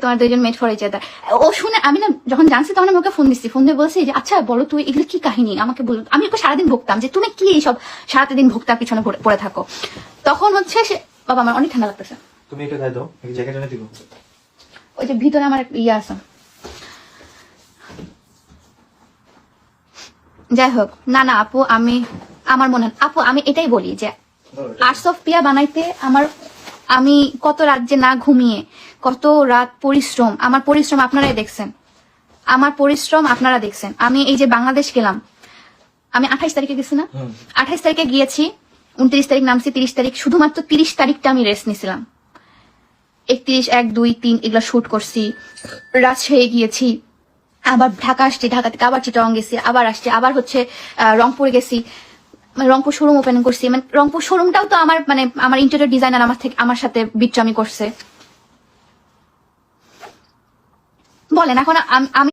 তোমার দুইজন মেট for each other. ও শুনে আমি না যখন জানছি তখন আমি ওকে ফোন দিচ্ছি, ফোন দিয়ে বলছি যে আচ্ছা বলো তুই এগুলো কি কাহিনী আমাকে বল। আমি ওকে সারাদিন ভুগতাম যে তুমি কি এইসব সারাদিন ভুগতার পিছনে পড়ে থাকো। তখন হচ্ছে সে বাবা আমার অনেক ঠান্ডা লাগতেছে, তুমি এটা দাও, এই জ্যাকেট এনে দিব। ওই যে ভিতরে আমার ইয়ে আছে। যাই হোক, না না আপু আমি আমার মনে হয় আপু আমি এটাই বলি যে আর্টস অফ পিয়া বানাইতে আমি কত রাত যে না ঘুমিয়ে, কত রাত পরিশ্রম, আমার পরিশ্রম আপনারাই দেখছেন, আমার পরিশ্রম আপনারা দেখছেন। আমি এই যে বাংলাদেশ গেলাম, আমি 28 তারিখে গেছি না, 28 তারিখে গিয়েছি, 29 তারিখ নামছি, 30 তারিখ শুধুমাত্র 30 তারিখটা আমি রেস্ট নিয়েছিলাম। 31, 1, 2, 3 এগুলা শুট করছি, রাজশাহী গিয়েছি, আবার ঢাকা আসছি, ঢাকা থেকে আবার চিটাগাং গেছি, আবার আসছি, আবার হচ্ছে রংপুর গেছি, মানে রংপুর শোরুম ওপেন করছি। মানে রংপুর শোরুমটাও তো আমার ইন্টেরিয়র ডিজাইনার আমার সাথে বিট্রামি করছে। বলেন এখন আমি